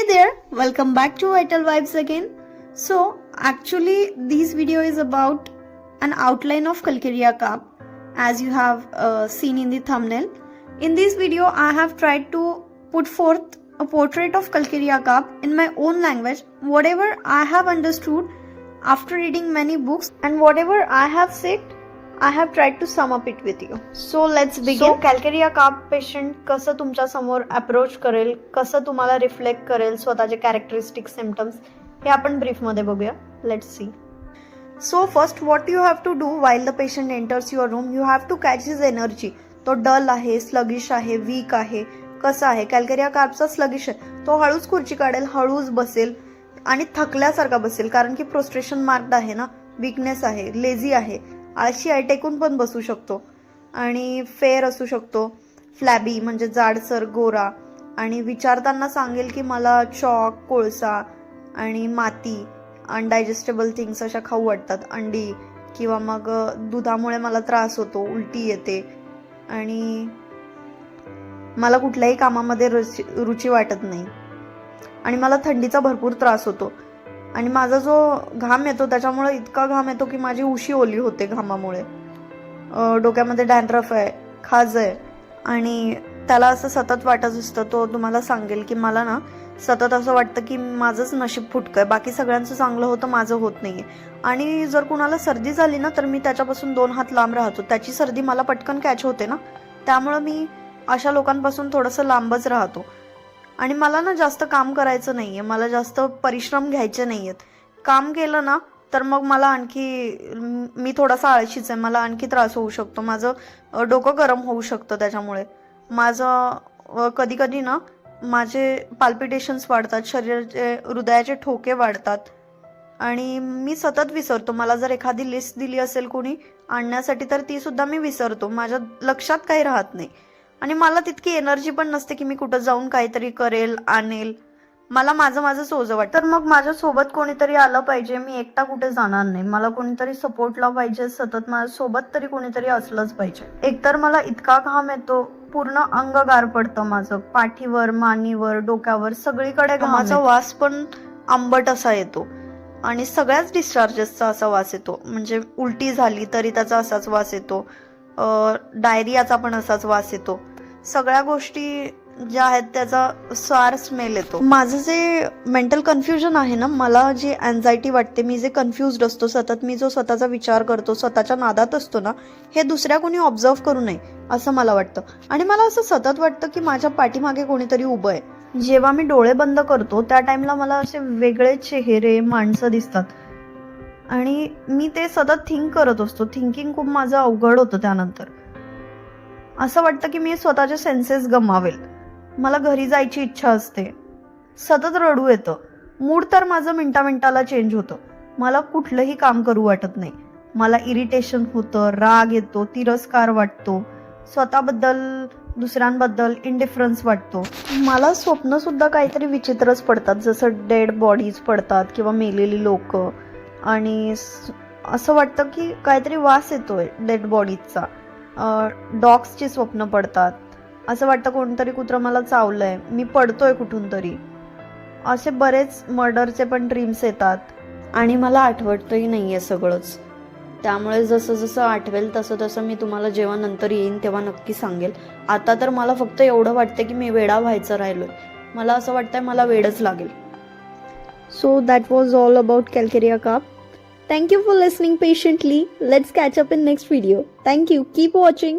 there, welcome back to Vital Vibes again. So actually this video is about an outline of Calcarea carp as you have seen in the thumbnail. In this video I have tried to put forth a portrait of Calcarea carp in my own language, whatever I have understood after reading many books and whatever I have said, I have tried to sum up it with you. So let's begin. So Calcarea carp patient कसं तुमच्या समोर approach करेल, कसं तुम्हाला reflect करेल स्वतःचे characteristic symptoms, हे आपण ब्रीफ मध्ये बघूया. Let's see. So first what you have to do while the patient enters your room, you have to catch his energy. तो डल आहे, स्लगिश आहे, वीक आहे, कसा आहे. कॅल्केरिया कार्पचा स्लगिश आहे, तो हळूच खुर्ची काढेल, हळूच बसेल आणि थकल्यासारखा बसेल, कारण की प्रोस्ट्रेशन मार्क्ड आहे ना, वीकनेस आहे, लेझी आहे, आळशी आहे, टेकून पण बसू शकतो आणि फेअर असू शकतो, फ्लॅबी म्हणजे जाडसर गोरा, आणि विचारताना सांगेल की मला चॉक, कोळसा आणि माती, अनडायजेस्टेबल थिंग्स अशा खाऊ वाटतात, अंडी, किंवा मग दुधामुळे मला त्रास होतो, उलटी येते आणि मला कुठल्याही कामामध्ये रुची वाटत नाही आणि मला थंडीचा भरपूर त्रास होतो आणि माझा जो घाम येतो त्याच्यामुळे इतका घाम येतो की माझी उशी ओली होते घामामुळे, डोक्यामध्ये डॅन्ड्रफ आहे, खाज आहे आणि त्याला असं सतत वाटत असतं. तो तुम्हाला सांगेल की मला ना सतत असं वाटतं की माझंच नशीब फुटकं आहे, बाकी सगळ्यांचं चांगलं होतं, माझं होत नाहीये. आणि जर कुणाला सर्दी झाली ना तर मी त्याच्यापासून 2 हात लांब राहतो, त्याची सर्दी मला पटकन कॅच होते ना, त्यामुळं मी अशा लोकांपासून थोडंसं लांबच राहतो. आणि मला ना जास्त काम करायचं नाहीये, मला जास्त परिश्रम घ्यायचे नाहीयेत. काम केलं ना तर मग मला आणखी, मी थोडासा आळशीच आहे, मला आणखी त्रास होऊ शकतो, माझं डोकं गरम होऊ शकतं, त्याच्यामुळे माझं कधी कधी ना माझे पाल्पिटेशन्स वाढतात, शरीराचे हृदयाचे ठोके वाढतात आणि मी सतत विसरतो. मला जर एखादी लिस्ट दिली असेल कोणी आणण्यासाठी तर ती सुद्धा मी विसरतो, माझ्या लक्षात काही राहत नाही आणि मला तितकी एनर्जी पण नसते की मी कुठं जाऊन काहीतरी करेल, आणेल. मला माझंच ओझं वाटतं. तर मग माझ्या सोबत कोणीतरी आलं पाहिजे, मी एकटा कुठे जाणार नाही, मला कोणीतरी सपोर्टला पाहिजे, सतत माझ्या सोबत तरी कोणीतरी असलंच पाहिजे. एकतर मला इतका घाम येतो, पूर्ण अंग गार पडतं माझं, पाठीवर, मानेवर, डोक्यावर, सगळीकडे घामाचा वास पण आंबट असा येतो आणि सगळ्याच डिस्चार्जेसचा असा वास येतो. म्हणजे उलटी झाली तरी त्याचा असाच वास येतो, डायरियाचा पण असाच वास येतो, सगळ्या गोष्टी ज्या आहेत त्याचा सार स्मेल येतो. माझं जे मेंटल कन्फ्युजन आहे ना, मला जी अँझायटी वाटते, मी जे कन्फ्युज्ड असतो सतत, मी जो स्वतःचा विचार करतो, स्वतःच्या नादात असतो ना, हे दुसऱ्या कोणी ऑब्झर्व करू नये असं मला वाटतं. आणि मला असं सतत वाटतं की माझ्या पाठीमागे कोणीतरी उभं आहे. जेव्हा मी डोळे बंद करतो त्या टाइमला मला असे वेगळे चेहरे, माणसं दिसतात आणि मी ते सतत थिंक करत असतो. थिंकिंग खूप माझं अवघड होतं. त्यानंतर असं वाटतं की मी स्वतःचे सेन्सेस गमावेल, मला घरी जायची इच्छा असते, सतत रडू येतं, मूड तर माझं मिनिटाला चेंज होतं, मला कुठलंही काम करू वाटत नाही, मला इरिटेशन होतं, राग येतो, तिरस्कार वाटतो, स्वतःबद्दल, दुसऱ्यांबद्दल इंडिफरन्स वाटतो. मला स्वप्न सुद्धा काहीतरी विचित्रच पडतात, जसं डेड बॉडीज पडतात किंवा मेलेली लोक, आणि असं वाटतं की काहीतरी वास येतोय डेड बॉडीजचा. डॉग्सची स्वप्न पडतात, असं वाटतं कोणतरी कुत्रं मला चावलंय, मी पडतोय कुठून तरी. असे बरेच मर्डरचे पण ड्रीम्स येतात आणि मला आठवतही नाहीये सगळंच. त्यामुळे जसं जसं आठवेल तसं तसं मी तुम्हाला जेव्हा नंतर येईन तेव्हा नक्की सांगेल. आता तर मला फक्त एवढं वाटतं की मी वेडा व्हायचं राहिलोय, मला असं वाटतंय मला वेडच लागेल. So that was all about calcarea carb. Thank you for listening patiently. Let's catch up in next video. Thank you. Keep watching.